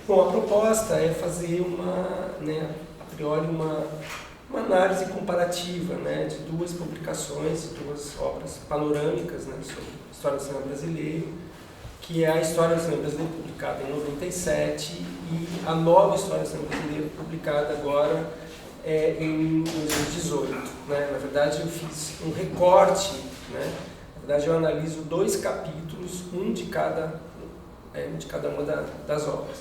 Bom, a proposta é fazer a priori, uma análise comparativa, de duas publicações, duas obras panorâmicas, sobre a história do cinema brasileiro, que é a História do Cinema Brasileiro, publicada em 97, e a nova História do Cinema Brasileiro, publicada agora em 2018. Na verdade, eu fiz um recorte, na verdade, eu analiso 2 capítulos, um de cada uma das obras.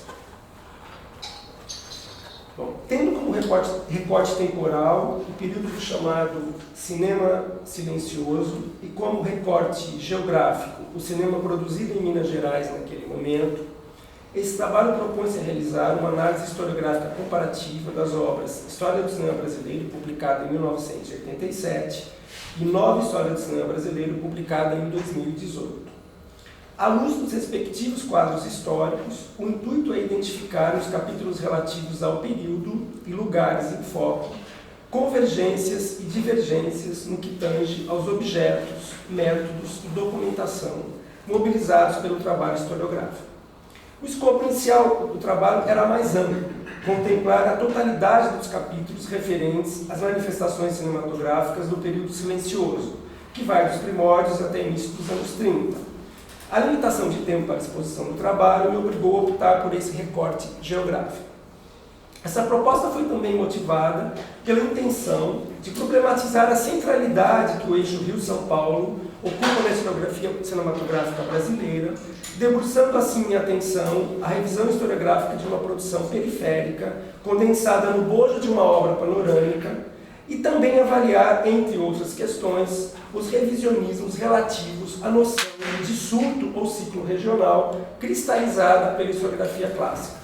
Bom, tendo como recorte temporal o período chamado Cinema Silencioso e como recorte geográfico o cinema produzido em Minas Gerais naquele momento, esse trabalho propõe-se a realizar uma análise historiográfica comparativa das obras História do Cinema Brasileiro, publicada em 1987, e Nova História do Cinema Brasileiro, publicada em 2018. À luz dos respectivos quadros históricos, o intuito é identificar nos capítulos relativos ao período e lugares em foco, convergências e divergências no que tange aos objetos, métodos e documentação mobilizados pelo trabalho historiográfico. O escopo inicial do trabalho era mais amplo, contemplar a totalidade dos capítulos referentes às manifestações cinematográficas do período silencioso, que vai dos primórdios até início dos anos 30. A limitação de tempo para a exposição do trabalho me obrigou a optar por esse recorte geográfico. Essa proposta foi também motivada pela intenção de problematizar a centralidade que o eixo Rio-São Paulo ocupa na historiografia cinematográfica brasileira, debruçando assim a atenção à revisão historiográfica de uma produção periférica, condensada no bojo de uma obra panorâmica, e também avaliar, entre outras questões, os revisionismos relativos à noção de surto ou ciclo regional cristalizada pela historiografia clássica.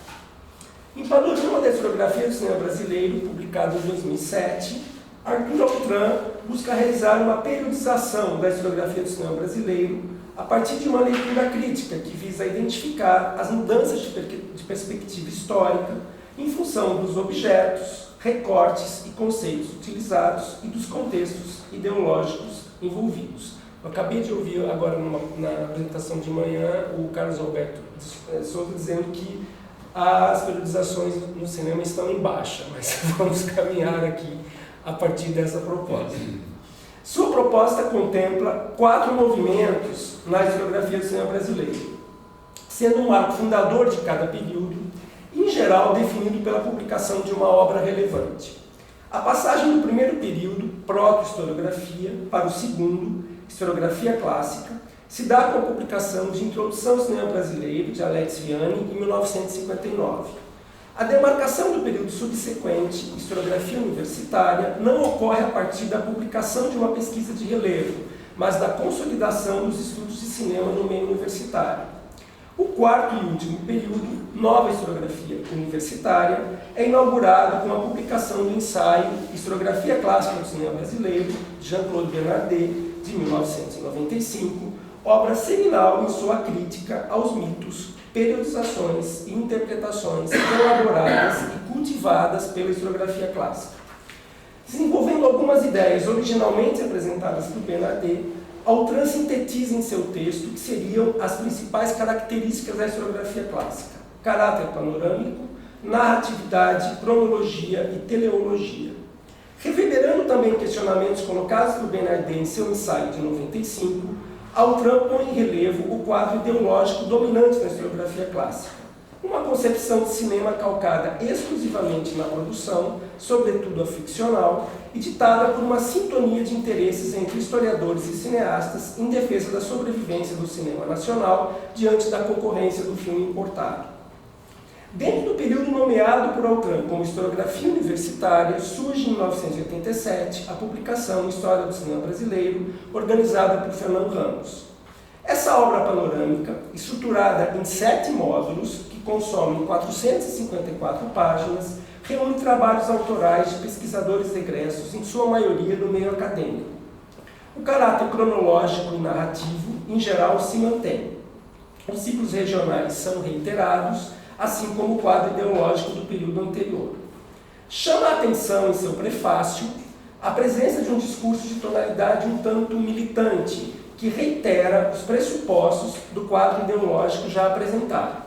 Em Panorama da Historiografia do Cinema Brasileiro, publicado em 2007, Arthur Altran busca realizar uma periodização da historiografia do cinema brasileiro a partir de uma leitura crítica que visa identificar as mudanças de perspectiva histórica em função dos objetos, recortes e conceitos utilizados e dos contextos ideológicos envolvidos. Eu acabei de ouvir agora na apresentação de manhã o Carlos Alberto Souza dizendo que as periodizações no cinema estão em baixa, mas vamos caminhar aqui a partir dessa proposta. Sua proposta contempla 4 movimentos na historiografia do cinema brasileiro, sendo um marco fundador de cada período, em geral definido pela publicação de uma obra relevante. A passagem do primeiro período, proto-historiografia, para o segundo, historiografia clássica, se dá com a publicação de Introdução ao Cinema Brasileiro, de Alex Vianney, em 1959. A demarcação do período subsequente, historiografia universitária, não ocorre a partir da publicação de uma pesquisa de relevo, mas da consolidação dos estudos de cinema no meio universitário. O quarto e último período, nova historiografia universitária, é inaugurado com a publicação do ensaio Historiografia Clássica do Cinema Brasileiro, de Jean-Claude Bernardet, de 1995, obra seminal em sua crítica aos mitos, periodizações e interpretações elaboradas e cultivadas pela historiografia clássica. Desenvolvendo algumas ideias originalmente apresentadas por Bernardet, Altran sintetiza em seu texto que seriam as principais características da historiografia clássica: caráter panorâmico, narratividade, cronologia e teleologia. Reverberando também questionamentos colocados por Bernardet em seu ensaio de 95, Altran põe em relevo o quadro ideológico dominante na historiografia clássica, uma concepção de cinema calcada exclusivamente na produção, sobretudo a ficcional, e ditada por uma sintonia de interesses entre historiadores e cineastas em defesa da sobrevivência do cinema nacional diante da concorrência do filme importado. Dentro do período nomeado por Altran como historiografia universitária, surge em 1987 a publicação História do Cinema Brasileiro, organizada por Fernando Ramos. Essa obra panorâmica, estruturada em 7 módulos, que consomem 454 páginas, reúne trabalhos autorais de pesquisadores egressos, em sua maioria do meio acadêmico. O caráter cronológico e narrativo, em geral, se mantém. Os ciclos regionais são reiterados, assim como o quadro ideológico do período anterior. Chama a atenção em seu prefácio a presença de um discurso de tonalidade um tanto militante, que reitera os pressupostos do quadro ideológico já apresentado.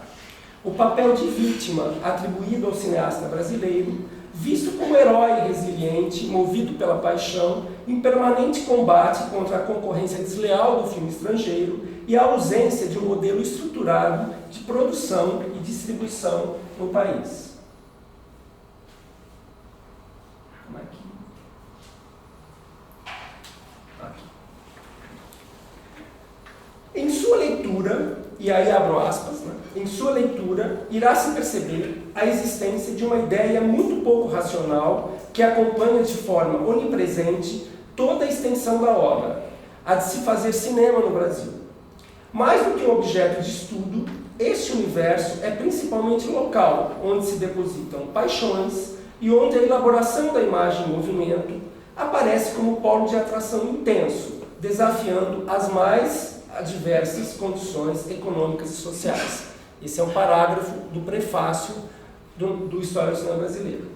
o papel de vítima atribuído ao cineasta brasileiro, visto como herói resiliente, movido pela paixão, em permanente combate contra a concorrência desleal do filme estrangeiro e a ausência de um modelo estruturado de produção e distribuição no país. Em sua leitura, e aí abro aspas, em sua leitura, irá-se perceber a existência de uma ideia muito pouco racional que acompanha de forma onipresente toda a extensão da obra, a de se fazer cinema no Brasil. Mais do que um objeto de estudo, este universo é principalmente local, onde se depositam paixões e onde a elaboração da imagem em movimento aparece como polo de atração intenso, desafiando as mais diversas condições econômicas e sociais. Esse é um parágrafo do prefácio do História do Cinema Brasileiro.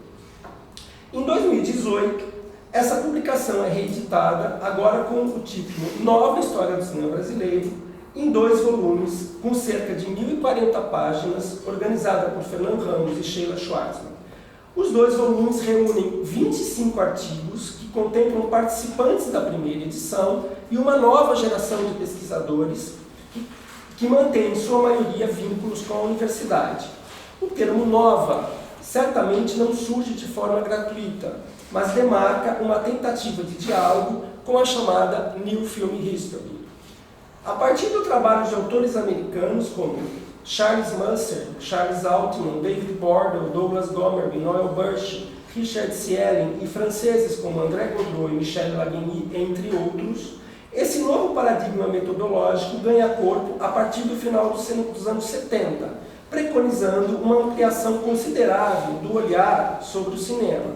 Em 2018, essa publicação é reeditada, agora com o título Nova História do Cinema Brasileiro, em 2 volumes, com cerca de 1.040 páginas, organizada por Fernando Ramos e Sheila Schwartzman. Os 2 volumes reúnem 25 artigos que contemplam participantes da primeira edição e uma nova geração de pesquisadores que mantém, em sua maioria, vínculos com a universidade. O termo nova certamente não surge de forma gratuita, mas demarca uma tentativa de diálogo com a chamada New Film History. A partir do trabalho de autores americanos como Charles Musser, Charles Altman, David Bordel, Douglas Gomerby, Noel Burch, Richard Cielen e franceses como André Godot e Michel Lagny, entre outros, esse novo paradigma metodológico ganha corpo a partir do final dos anos 70, preconizando uma ampliação considerável do olhar sobre o cinema.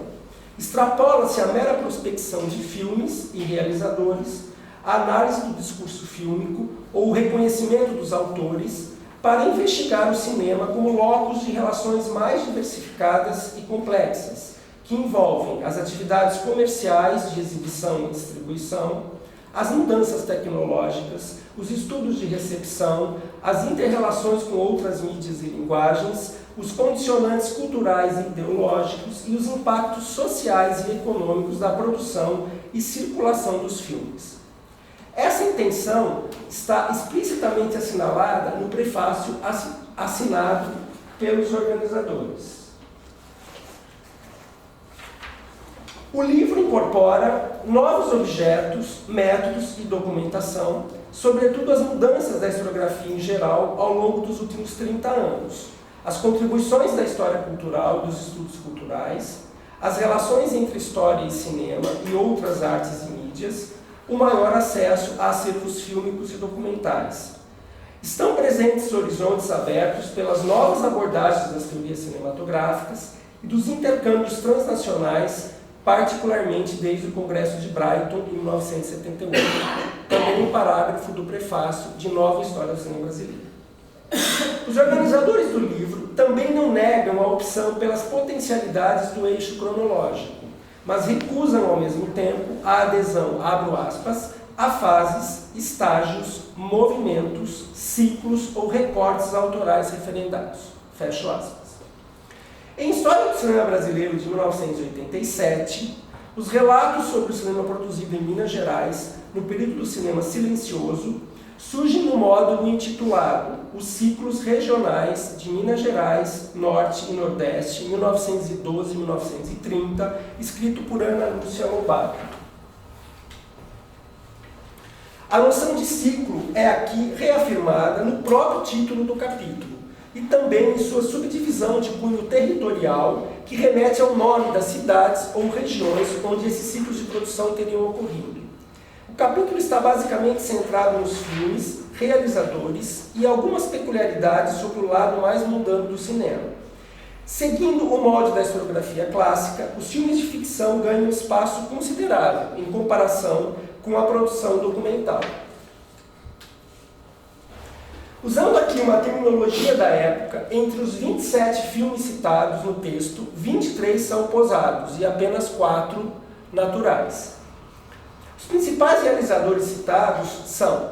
Extrapola-se a mera prospecção de filmes e realizadores, a análise do discurso fílmico ou o reconhecimento dos autores para investigar o cinema como locus de relações mais diversificadas e complexas, que envolvem as atividades comerciais de exibição e distribuição, as mudanças tecnológicas, os estudos de recepção, as interrelações com outras mídias e linguagens, os condicionantes culturais e ideológicos e os impactos sociais e econômicos da produção e circulação dos filmes. Essa intenção está explicitamente assinalada no prefácio assinado pelos organizadores. O livro incorpora novos objetos, métodos e documentação, sobretudo as mudanças da historiografia em geral ao longo dos últimos 30 anos, as contribuições da história cultural e dos estudos culturais, as relações entre história e cinema e outras artes e mídias, o maior acesso a acervos fílmicos e documentais. Estão presentes horizontes abertos pelas novas abordagens das teorias cinematográficas e dos intercâmbios transnacionais, particularmente desde o Congresso de Brighton, em 1978, também um parágrafo do prefácio de Nova História do Cinema Brasileiro. Os organizadores do livro também não negam a opção pelas potencialidades do eixo cronológico, mas recusam ao mesmo tempo a adesão, abro aspas, a fases, estágios, movimentos, ciclos ou recortes autorais referendados, fecho aspas. Em História do Cinema Brasileiro de 1987, os relatos sobre o cinema produzido em Minas Gerais, no período do cinema silencioso, surgem no módulo intitulado Os Ciclos Regionais de Minas Gerais, Norte e Nordeste, 1912-1930, escrito por Ana Lúcia Lobato. A noção de ciclo é aqui reafirmada no próprio título do capítulo, e também em sua subdivisão de cunho territorial, que remete ao nome das cidades ou regiões onde esses ciclos de produção teriam ocorrido. O capítulo está basicamente centrado nos filmes, realizadores e algumas peculiaridades sobre o lado mais mundano do cinema. Seguindo o molde da historiografia clássica, os filmes de ficção ganham um espaço considerável em comparação com a produção documental. Usando aqui uma terminologia da época, entre os 27 filmes citados no texto, 23 são posados e apenas 4 naturais. Os principais realizadores citados são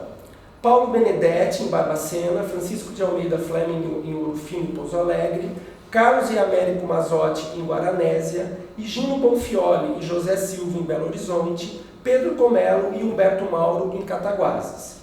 Paulo Benedetti, em Barbacena, Francisco de Almeida Fleming, em Ouro Fino e Pouso Alegre, Carlos e Américo Mazzotti, em Guaranésia, Higino Bonfioli e José Silva, em Belo Horizonte, Pedro Comelo e Humberto Mauro, em Cataguases.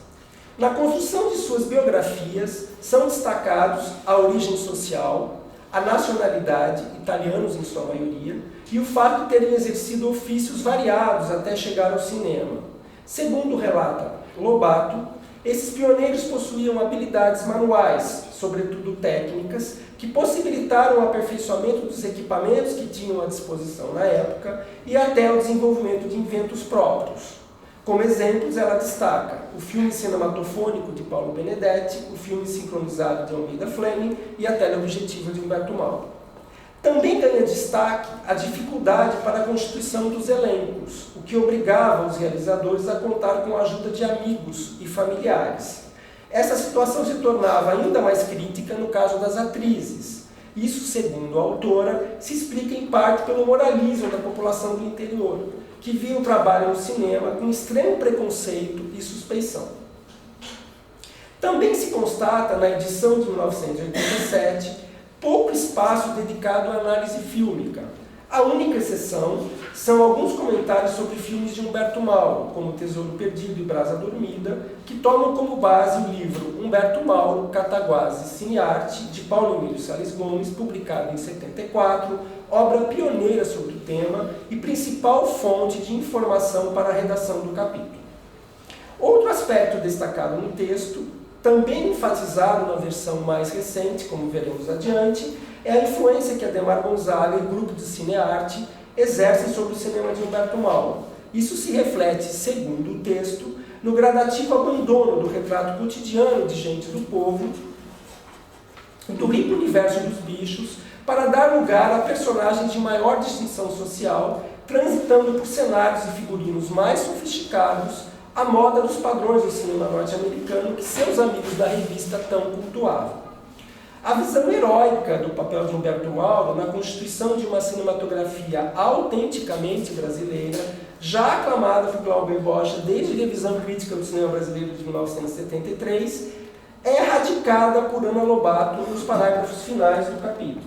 Na construção de suas biografias, são destacados a origem social, a nacionalidade, italianos em sua maioria, e o fato de terem exercido ofícios variados até chegar ao cinema. Segundo relata Lobato, esses pioneiros possuíam habilidades manuais, sobretudo técnicas, que possibilitaram o aperfeiçoamento dos equipamentos que tinham à disposição na época e até o desenvolvimento de inventos próprios. Como exemplos, ela destaca o filme cinematofônico de Paulo Benedetti, o filme sincronizado de Almeida Fleming e a teleobjetiva de Humberto Mauro. Também ganha destaque a dificuldade para a constituição dos elencos, o que obrigava os realizadores a contar com a ajuda de amigos e familiares. Essa situação se tornava ainda mais crítica no caso das atrizes. Isso, segundo a autora, se explica em parte pelo moralismo da população do interior, que via o trabalho no cinema com extremo preconceito e suspeição. Também se constata na edição de 1987 pouco espaço dedicado à análise fílmica. A única exceção são alguns comentários sobre filmes de Humberto Mauro, como Tesouro Perdido e Brasa Dormida, que tomam como base o livro Humberto Mauro, Cataguases, Cinearte, de Paulo Emílio Salles Gomes, publicado em 74, obra pioneira sobre o tema e principal fonte de informação para a redação do capítulo. Outro aspecto destacado no texto, também enfatizado na versão mais recente, como veremos adiante, é a influência que Ademar Gonzaga e o grupo de Cinearte exercem sobre o cinema de Humberto Mauro. Isso se reflete, segundo o texto, no gradativo abandono do retrato cotidiano de gente do povo, do rico universo dos bichos, para dar lugar a personagens de maior distinção social, transitando por cenários e figurinos mais sofisticados, à moda dos padrões do cinema norte-americano que seus amigos da revista tão cultuavam. A visão heróica do papel de Humberto Mauro na constituição de uma cinematografia autenticamente brasileira, já aclamada por Glauber Rocha desde a Revisão Crítica do Cinema Brasileiro de 1973, é radicada por Ana Lobato nos parágrafos finais do capítulo.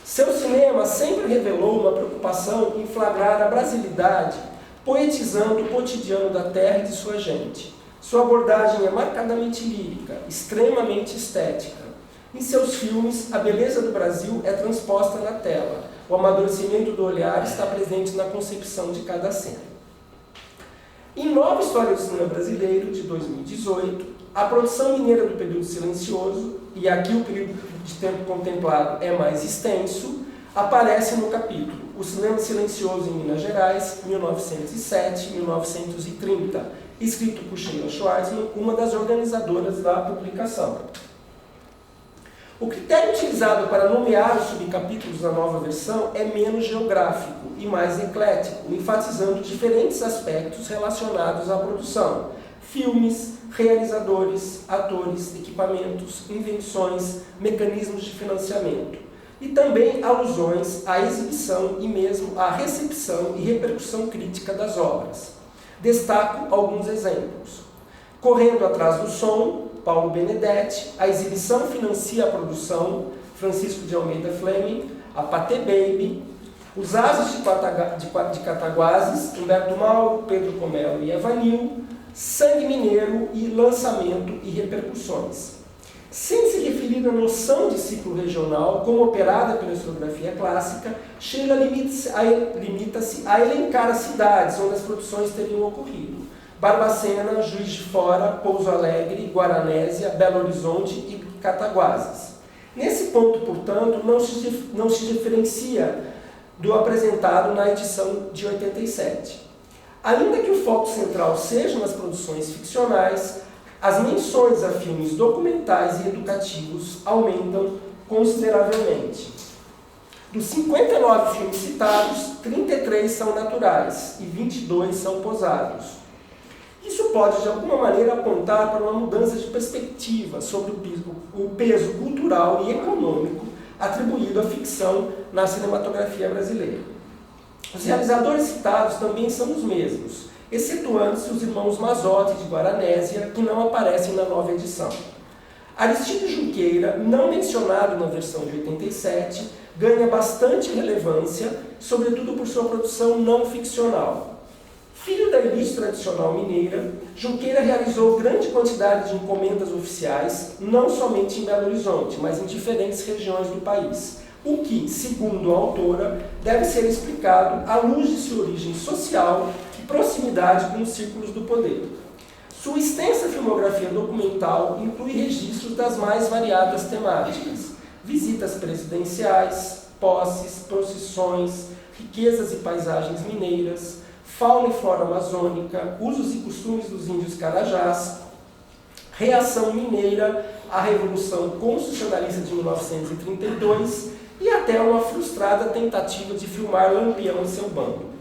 Seu cinema sempre revelou uma preocupação em flagrar a brasilidade, poetizando o cotidiano da terra e de sua gente. Sua abordagem é marcadamente lírica, extremamente estética. Em seus filmes, a beleza do Brasil é transposta na tela. O amadurecimento do olhar está presente na concepção de cada cena. Em Nova História do Cinema Brasileiro, de 2018, a produção mineira do período silencioso, e aqui o período de tempo contemplado é mais extenso, aparece no capítulo O Cinema Silencioso em Minas Gerais, 1907-1930, escrito por Sheila Schwarzman, uma das organizadoras da publicação. O critério utilizado para nomear os subcapítulos da nova versão é menos geográfico e mais eclético, enfatizando diferentes aspectos relacionados à produção: filmes, realizadores, atores, equipamentos, invenções, mecanismos de financiamento. E também alusões à exibição e mesmo à recepção e repercussão crítica das obras. Destaco alguns exemplos. Correndo Atrás do Som, Paulo Benedetti, A Exibição Financia a Produção, Francisco de Almeida Fleming, A Patê Baby, Os Ases de Cataguases, Humberto Mauro, Pedro Comelo e Evanil, Sangue Mineiro e Lançamento e Repercussões. Sem se referir à noção de ciclo regional, como operada pela historiografia clássica, Sheila limita-se a elencar as cidades onde as produções teriam ocorrido: Barbacena, Juiz de Fora, Pouso Alegre, Guaranésia, Belo Horizonte e Cataguases. Nesse ponto, portanto, não se diferencia do apresentado na edição de 87. Ainda que o foco central seja nas produções ficcionais, as menções a filmes documentais e educativos aumentam consideravelmente. Dos 59 filmes citados, 33 são naturais e 22 são posados. Isso pode, de alguma maneira, apontar para uma mudança de perspectiva sobre o peso cultural e econômico atribuído à ficção na cinematografia brasileira. Os realizadores citados também são os mesmos. excetuando-se os irmãos Mazotti de Guaranésia, que não aparecem na nova edição. Aristides Junqueira, não mencionado na versão de 87, ganha bastante relevância, sobretudo por sua produção não ficcional. Filho da elite tradicional mineira, Junqueira realizou grande quantidade de encomendas oficiais, não somente em Belo Horizonte, mas em diferentes regiões do país, o que, segundo a autora, deve ser explicado à luz de sua origem social e proximidade com os círculos do poder. Sua extensa filmografia documental inclui registros das mais variadas temáticas: visitas presidenciais, posses, procissões, riquezas e paisagens mineiras, fauna e flora amazônica, usos e costumes dos índios carajás, reação mineira à Revolução Constitucionalista de 1932 e até uma frustrada tentativa de filmar Lampião e seu bando.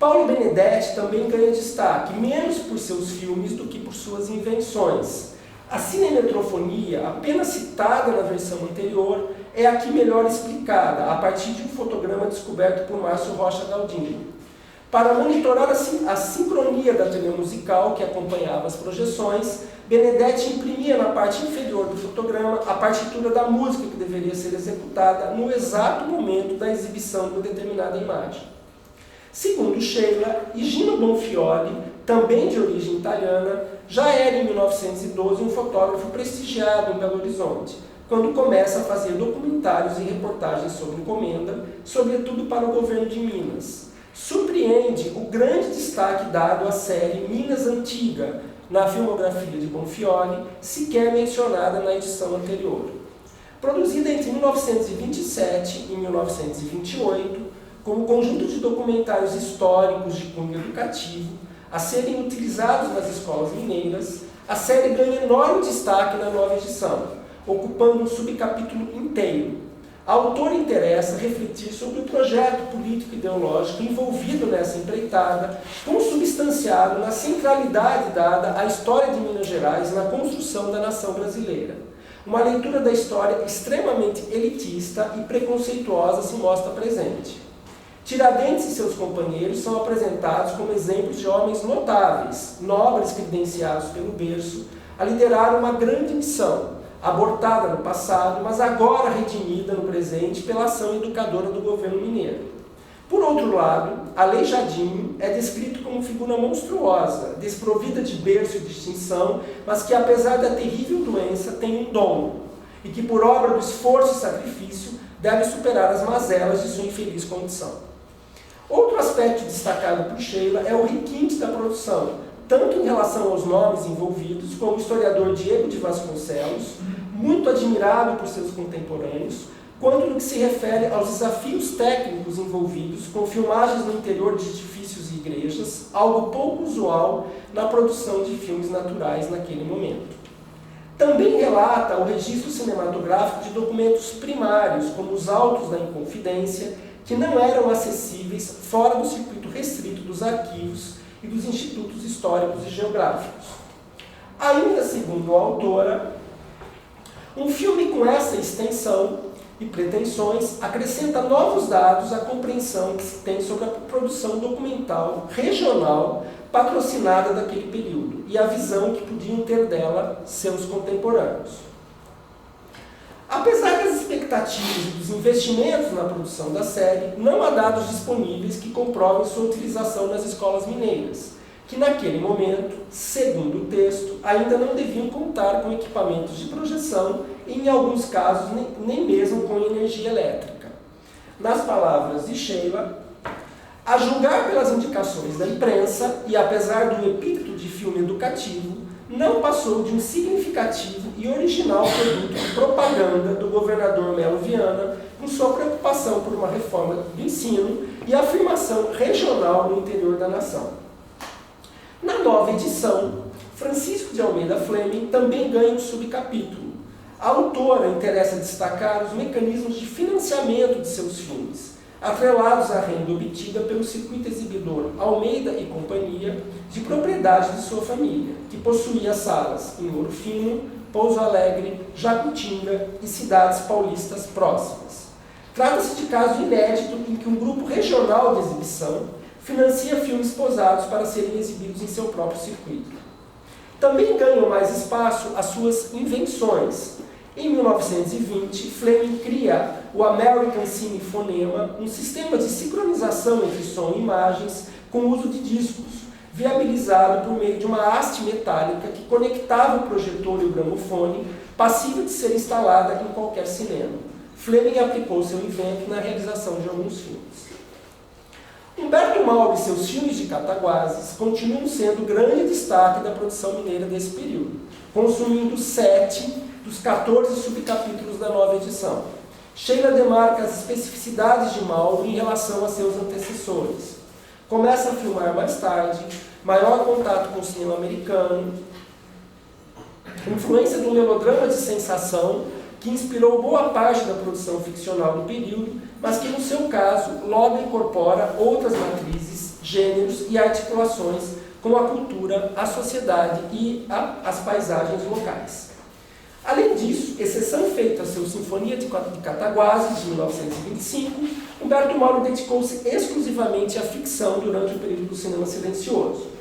Paulo Benedetti também ganha destaque, menos por seus filmes do que por suas invenções. A cinemetrofonia, apenas citada na versão anterior, é aqui melhor explicada, a partir de um fotograma descoberto por Márcio Rocha Galdino. Para monitorar a sincronia da trilha musical que acompanhava as projeções, Benedetti imprimia na parte inferior do fotograma a partitura da música que deveria ser executada no exato momento da exibição de uma determinada imagem. Segundo Sheila, Higino Bonfioli, também de origem italiana, já era em 1912 um fotógrafo prestigiado em Belo Horizonte, quando começa a fazer documentários e reportagens sobre encomenda, sobretudo para o governo de Minas. Surpreende o grande destaque dado à série Minas Antiga, na filmografia de Bonfioli, sequer mencionada na edição anterior. Produzida entre 1927 e 1928, como conjunto de documentários históricos de cunho educativo, a serem utilizados nas escolas mineiras, a série ganha enorme destaque na nova edição, ocupando um subcapítulo inteiro. A autora interessa refletir sobre o projeto político-ideológico envolvido nessa empreitada, consubstanciado na centralidade dada à história de Minas Gerais na construção da nação brasileira. Uma leitura da história extremamente elitista e preconceituosa se mostra presente. Tiradentes e seus companheiros são apresentados como exemplos de homens notáveis, nobres credenciados pelo berço, a liderar uma grande missão, abortada no passado, mas agora redimida no presente pela ação educadora do governo mineiro. Por outro lado, Aleijadinho é descrito como figura monstruosa, desprovida de berço e distinção, mas que, apesar da terrível doença, tem um dom, e que, por obra do esforço e sacrifício, deve superar as mazelas de sua infeliz condição. Outro aspecto destacado por Sheila é o requinte da produção, tanto em relação aos nomes envolvidos, como o historiador Diego de Vasconcelos, muito admirado por seus contemporâneos, quanto no que se refere aos desafios técnicos envolvidos com filmagens no interior de edifícios e igrejas, algo pouco usual na produção de filmes naturais naquele momento. Também relata o registro cinematográfico de documentos primários, como os autos da Inconfidência, que não eram acessíveis fora do circuito restrito dos arquivos e dos institutos históricos e geográficos. Ainda segundo a autora, um filme com essa extensão e pretensões acrescenta novos dados à compreensão que se tem sobre a produção documental regional patrocinada daquele período e a visão que podiam ter dela seus contemporâneos. Apesar das expectativas e dos investimentos na produção da série, não há dados disponíveis que comprovem sua utilização nas escolas mineiras, que naquele momento, segundo o texto, ainda não deviam contar com equipamentos de projeção e, em alguns casos, nem mesmo com energia elétrica. Nas palavras de Sheila, a julgar pelas indicações da imprensa, e apesar do epíteto de filme educativo, não passou de um significativo e original produto de propaganda do governador Melo Viana, com sua preocupação por uma reforma do ensino e afirmação regional no interior da nação. Na nova edição, Francisco de Almeida Fleming também ganha um subcapítulo. A autora interessa destacar os mecanismos de financiamento de seus filmes, atrelados à renda obtida pelo circuito exibidor Almeida e Companhia, de propriedade de sua família, que possuía salas em Ouro Fino, Pouso Alegre, Jacutinga e cidades paulistas próximas. Trata-se de caso inédito em que um grupo regional de exibição financia filmes posados para serem exibidos em seu próprio circuito. Também ganham mais espaço as suas invenções. Em 1920, Fleming cria o American Cine Phonema, um sistema de sincronização entre som e imagens com o uso de discos, viabilizado por meio de uma haste metálica que conectava o projetor e o gramofone, passível de ser instalada em qualquer cinema. Fleming aplicou seu invento na realização de alguns filmes. Humberto Mauro e seus filmes de Cataguases continuam sendo o grande destaque da produção mineira desse período, consumindo 7 dos 14 subcapítulos da nova edição. Sheila demarca as especificidades de Mauro em relação a seus antecessores. Começa a filmar mais tarde, maior contato com o cinema americano, influência do melodrama de sensação, que inspirou boa parte da produção ficcional do período, mas que, no seu caso, logo incorpora outras matrizes, gêneros e articulações com a cultura, a sociedade e as paisagens locais. Além disso, exceção feita à sua Sinfonia de Cataguases, de 1925, Humberto Mauro dedicou-se exclusivamente à ficção durante o período do cinema silencioso.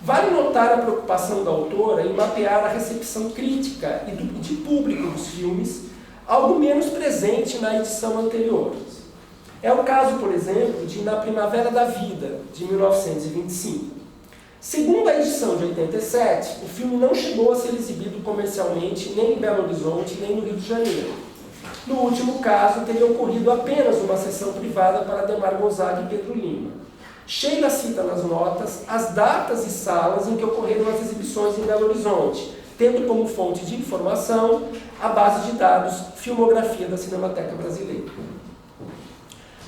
Vale notar a preocupação da autora em mapear a recepção crítica e de público dos filmes, algo menos presente na edição anterior. É o caso, por exemplo, de Na Primavera da Vida, de 1925. Segundo a edição de 87, o filme não chegou a ser exibido comercialmente nem em Belo Horizonte, nem no Rio de Janeiro. No último caso, teria ocorrido apenas uma sessão privada para Adhemar Gonzaga e Pedro Lima. Sheila cita nas notas as datas e salas em que ocorreram as exibições em Belo Horizonte, tendo como fonte de informação a base de dados Filmografia da Cinemateca Brasileira.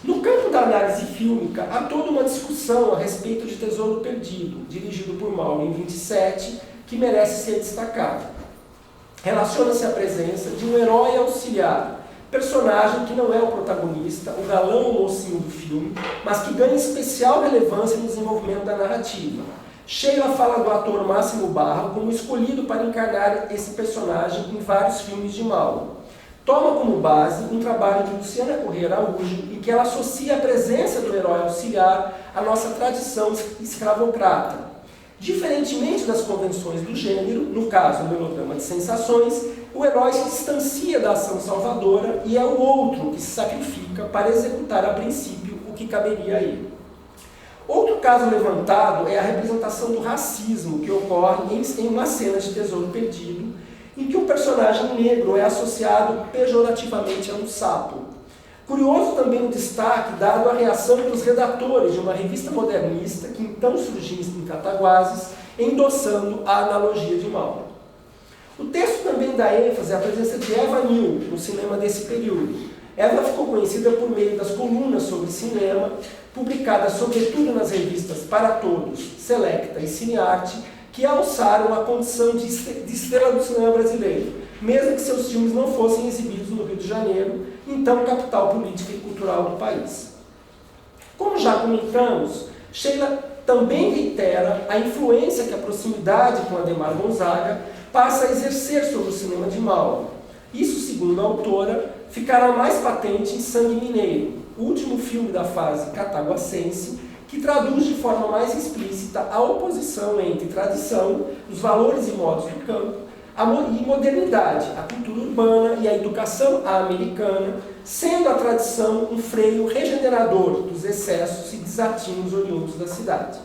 No campo da análise fílmica, há toda uma discussão a respeito de Tesouro Perdido, dirigido por Mauro em 27, que merece ser destacado. Relaciona-se à presença de um herói auxiliar, personagem que não é o protagonista, o galão ou mocinho do filme, mas que ganha especial relevância no desenvolvimento da narrativa. Sheila fala do ator Máximo Barra como escolhido para encarnar esse personagem em vários filmes de Mauro. Toma como base um trabalho de Luciana Corrêa Araújo, em que ela associa a presença do herói auxiliar à nossa tradição escravocrata. Diferentemente das convenções do gênero, no caso o melodrama de sensações, o herói se distancia da ação salvadora e é o outro que se sacrifica para executar a princípio o que caberia a ele. Outro caso levantado é a representação do racismo que ocorre em uma cena de Tesouro Perdido, em que o personagem negro é associado pejorativamente a um sapo. Curioso também o destaque dado à reação dos redatores de uma revista modernista que então surgia em Cataguases, endossando a analogia de Mauro. O texto também dá ênfase à presença de Eva Neal no cinema desse período. Eva ficou conhecida por meio das colunas sobre cinema, publicadas sobretudo nas revistas Para Todos, Selecta e Cinearte, que alçaram a condição de estrela do cinema brasileiro, mesmo que seus filmes não fossem exibidos no Rio de Janeiro, então capital política e cultural do país. Como já comentamos, Sheila também reitera a influência que a proximidade com Adhemar Gonzaga passa a exercer sobre o cinema de Mauro. Isso, segundo a autora, ficará mais patente em Sangue Mineiro, o último filme da fase cataguacense, que traduz de forma mais explícita a oposição entre tradição, os valores e modos do campo, e modernidade, a cultura urbana e a educação americana, sendo a tradição um freio regenerador dos excessos e desatinos oriundos da cidade.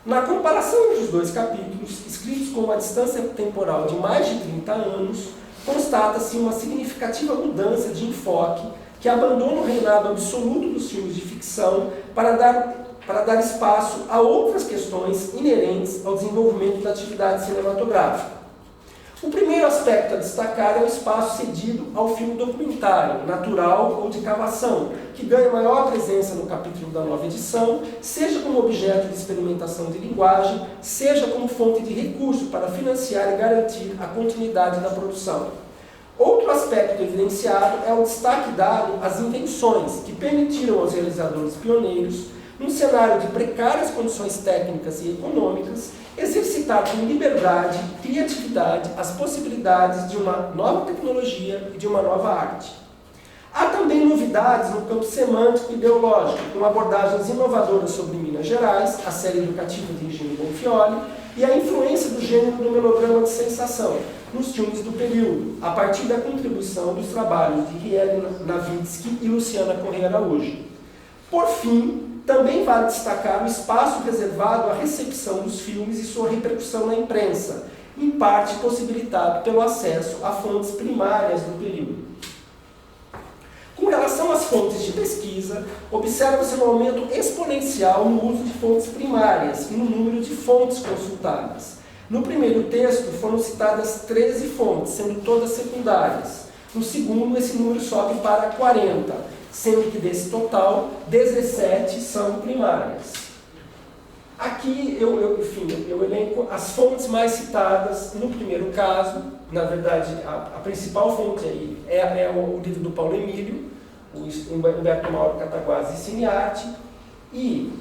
Na comparação entre os dois capítulos, escritos com uma distância temporal de mais de 30 anos, constata-se uma significativa mudança de enfoque que abandona o reinado absoluto dos filmes de ficção para dar espaço a outras questões inerentes ao desenvolvimento da atividade cinematográfica. O primeiro aspecto a destacar é o espaço cedido ao filme documentário, natural ou de cavação, que ganha maior presença no capítulo da nova edição, seja como objeto de experimentação de linguagem, seja como fonte de recurso para financiar e garantir a continuidade da produção. Outro aspecto evidenciado é o destaque dado às invenções que permitiram aos realizadores pioneiros, num cenário de precárias condições técnicas e econômicas, exercitar com liberdade e criatividade as possibilidades de uma nova tecnologia e de uma nova arte. Há também novidades no campo semântico e ideológico, com abordagens inovadoras sobre Minas Gerais, a série educativa de Engenho Bonfioli e a influência do gênero do melodrama de sensação nos filmes do período, a partir da contribuição dos trabalhos de Riele Navitsky e Luciana Correia Araújo. Por fim, também vale destacar o espaço reservado à recepção dos filmes e sua repercussão na imprensa, em parte possibilitado pelo acesso a fontes primárias do período. Com relação às fontes de pesquisa, observa-se um aumento exponencial no uso de fontes primárias e no número de fontes consultadas. No primeiro texto foram citadas 13 fontes, sendo todas secundárias. No segundo, esse número sobe para 40, sendo que desse total, 17 são primárias. Aqui eu elenco as fontes mais citadas no primeiro caso. Na verdade, a principal fonte aí é o livro do Paulo Emílio, o Humberto Mauro Cataguases e Cinearte, e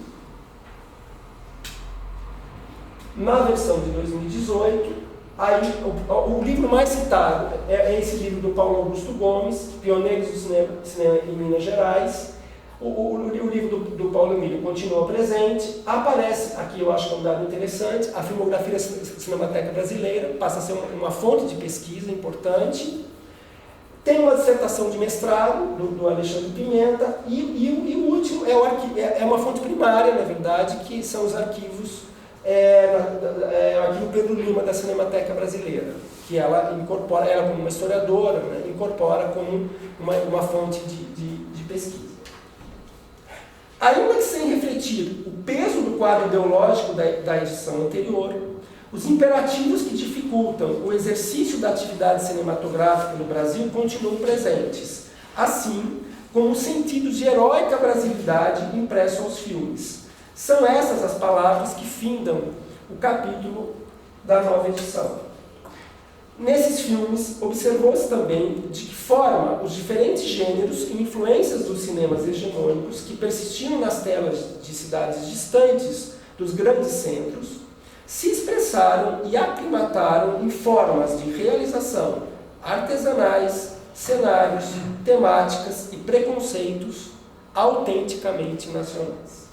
na versão de 2018, aí, o livro mais citado é esse livro do Paulo Augusto Gomes, Pioneiros do Cinema em Minas Gerais. O livro do Paulo Emílio continua presente. Aparece, aqui eu acho que é um dado interessante, a filmografia da Cinemateca Brasileira, passa a ser uma fonte de pesquisa importante. Tem uma dissertação de mestrado do Alexandre Pimenta, e o último é uma fonte primária, na verdade, que são os arquivos, o arquivo Pedro Lima da Cinemateca Brasileira, que ela incorpora, ela como uma historiadora, né, incorpora como uma fonte de pesquisa. Ainda que sem refletir o peso do quadro ideológico da edição anterior, os imperativos que dificultam o exercício da atividade cinematográfica no Brasil continuam presentes, assim como o sentido de heróica brasilidade impresso aos filmes. São essas as palavras que findam o capítulo da nova edição. Nesses filmes, observou-se também de que forma os diferentes gêneros e influências dos cinemas hegemônicos que persistiam nas telas de cidades distantes dos grandes centros se expressaram e aclimataram em formas de realização artesanais, cenários, temáticas e preconceitos autenticamente nacionais.